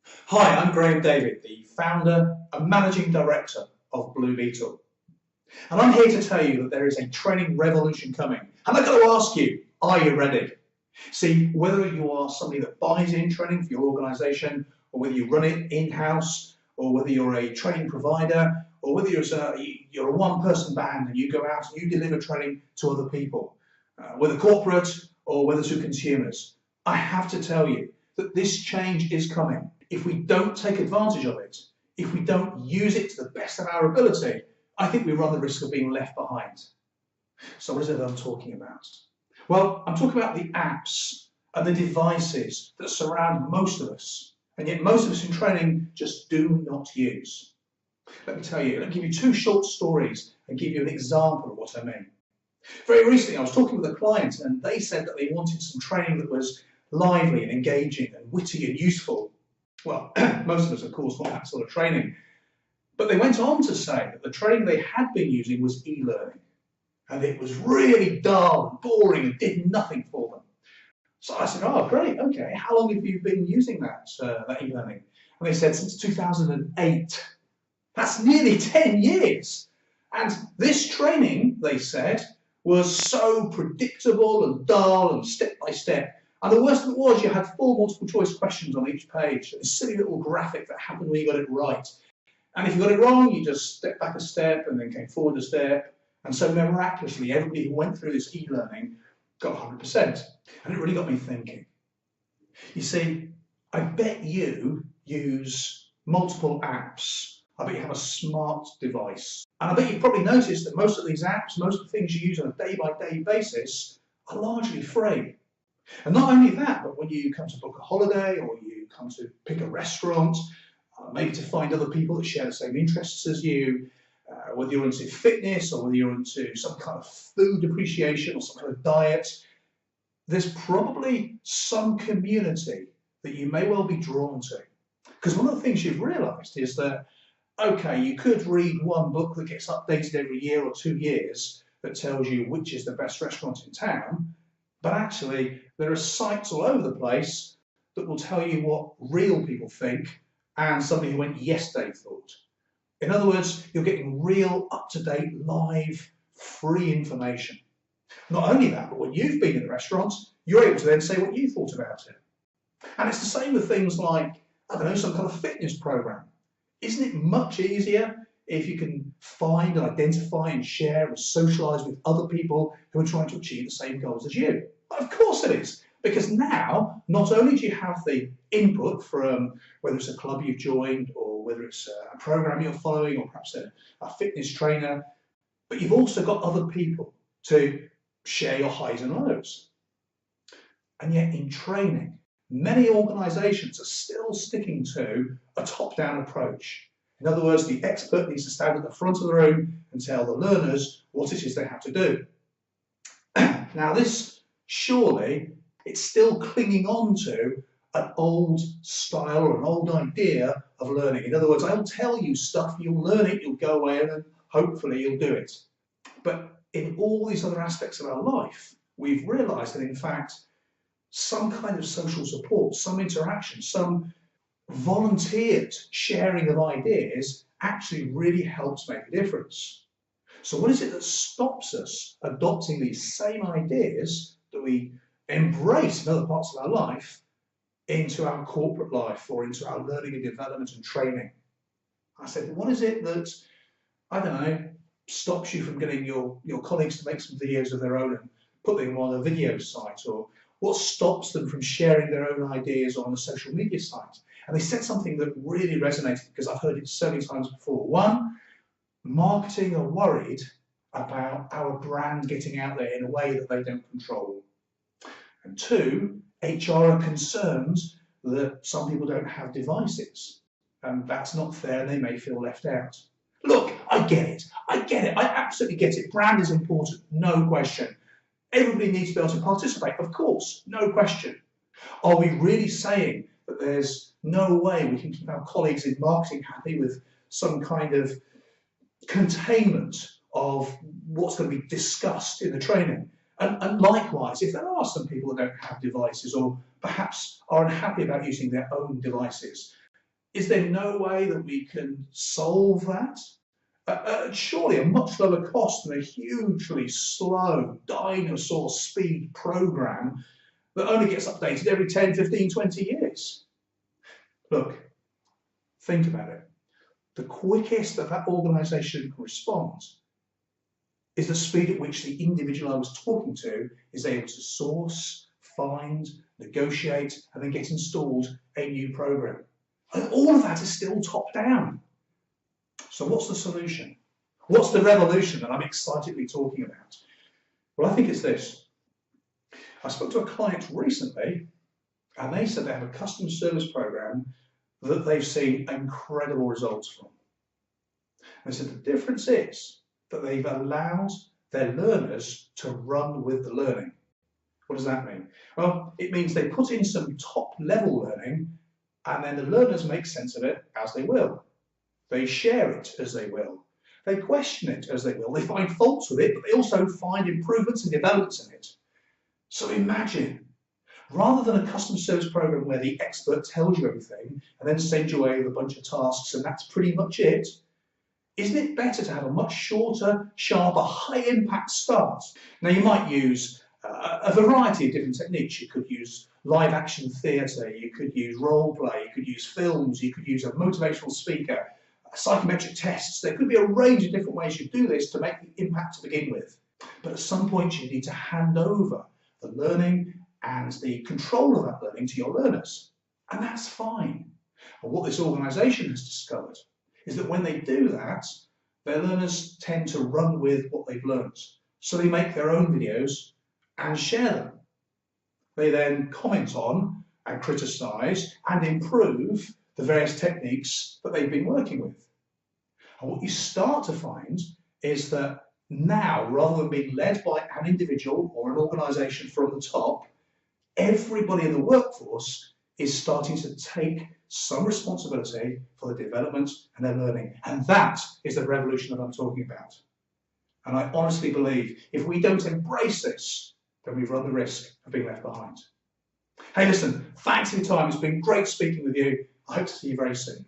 Hi, I'm Graham David, the founder and managing director of Blue Beetle. And I'm here to tell you that there is a training revolution coming. And I've got to ask you, are you ready? See, whether you are somebody that buys in training for your organization, or whether you run it in-house, or whether you're a training provider, or whether you're a one-person band and you go out and you deliver training to other people, whether corporate or whether to consumers, I have to tell you that this change is coming. If we don't take advantage of it, if we don't use it to the best of our ability, I think we run the risk of being left behind. So what is it that I'm talking about? Well, I'm talking about the apps and the devices that surround most of us, and yet most of us in training just do not use. Let me tell you, let me give you two short stories and give you an example of what I mean. Very recently, I was talking with a client and they said that they wanted some training that was lively and engaging and witty and useful. Well, most of us, of course, want that sort of training. But they went on to say that the training they had been using was e-learning. And it was really dull and boring and did nothing for them. So I said, oh, great, okay. How long have you been using that e-learning? And they said, since 2008. That's nearly 10 years. And this training, they said, was so predictable and dull and step by step. And the worst of it was you had 4 multiple choice questions on each page. This silly little graphic that happened when you got it right. And if you got it wrong, you just stepped back a step and then came forward a step. And so miraculously, everybody who went through this e-learning got 100%. And it really got me thinking. You see, I bet you use multiple apps. I bet you have a smart device. And I bet you've probably noticed that most of these apps, most of the things you use on a day-by-day basis are largely free. And not only that, but when you come to book a holiday or you come to pick a restaurant, maybe to find other people that share the same interests as you, whether you're into fitness or whether you're into some kind of food appreciation or some kind of diet, there's probably some community that you may well be drawn to. Because one of the things you've realised is that, okay, you could read one book that gets updated every year or 2 years that tells you which is the best restaurant in town, but actually there are sites all over the place that will tell you what real people think and somebody who went yesterday thought. In other words, you're getting real, up-to-date, live, free information. Not only that, but when you've been in the restaurant, you're able to then say what you thought about it. And it's the same with things like, I don't know, some kind of fitness program. Isn't it much easier if you can find and identify and share and socialise with other people who are trying to achieve the same goals as you? Of course it is, because now not only do you have the input from whether it's a club you've joined or whether it's a program you're following or perhaps a fitness trainer, but you've also got other people to share your highs and lows. And yet in training, many organisations are still sticking to a top-down approach. In other words, the expert needs to stand at the front of the room and tell the learners what it is they have to do. Now this, surely, it's still clinging on to an old style or an old idea of learning. In other words, I'll tell you stuff, you'll learn it, you'll go away and then hopefully you'll do it. But in all these other aspects of our life, we've realised that in fact, some kind of social support, some interaction, some volunteered sharing of ideas actually really helps make a difference. So what is it that stops us adopting these same ideas that we embrace in other parts of our life into our corporate life or into our learning and development and training? I said, what is it that, I don't know, stops you from getting your colleagues to make some videos of their own and put them on a video site? Or what stops them from sharing their own ideas on a social media site? And they said something that really resonated because I've heard it so many times before. One, marketing are worried about our brand getting out there in a way that they don't control. And two, HR are concerned that some people don't have devices. And that's not fair and they may feel left out. Look, I get it, I absolutely get it. Brand is important, no question. Everybody needs to be able to participate, of course, no question. Are we really saying that there's no way we can keep our colleagues in marketing happy with some kind of containment of what's going to be discussed in the training? And likewise, if there are some people that don't have devices or perhaps are unhappy about using their own devices, Is there no way that we can solve that? Surely a much lower cost than a hugely slow dinosaur speed program that only gets updated every 10, 15, 20 years. Look, think about it. The quickest that organisation can respond is the speed at which the individual I was talking to is able to source, find, negotiate, and then get installed a new program. And all of that is still top down. So what's the solution? What's the revolution that I'm excitedly talking about? Well, I think it's this. I spoke to a client recently, and they said they have a customer service program that they've seen incredible results from. And they said the difference is that they've allowed their learners to run with the learning. What does that mean? Well, it means they put in some top-level learning, and then the learners make sense of it as they will. They share it as they will. They question it as they will. They find faults with it, but they also find improvements and developments in it. So imagine, rather than a customer service program where the expert tells you everything and then sends you away with a bunch of tasks and that's pretty much it, isn't it better to have a much shorter, sharper, high-impact start? Now, you might use a variety of different techniques. You could use live action theatre, you could use role play, you could use films, you could use a motivational speaker, psychometric tests. There could be a range of different ways you do this to make the impact to begin with. But at some point you need to hand over the learning and the control of that learning to your learners. And that's fine. And what this organisation has discovered is that when they do that, their learners tend to run with what they've learned. So they make their own videos and share them. They then comment on and criticise and improve the various techniques that they've been working with. And what you start to find is that now, rather than being led by an individual or an organisation from the top, everybody in the workforce is starting to take some responsibility for the development and their learning. And that is the revolution that I'm talking about. And I honestly believe if we don't embrace this, then we run the risk of being left behind. Hey, listen, thanks for your time. It's been great speaking with you. I hope to see you very soon.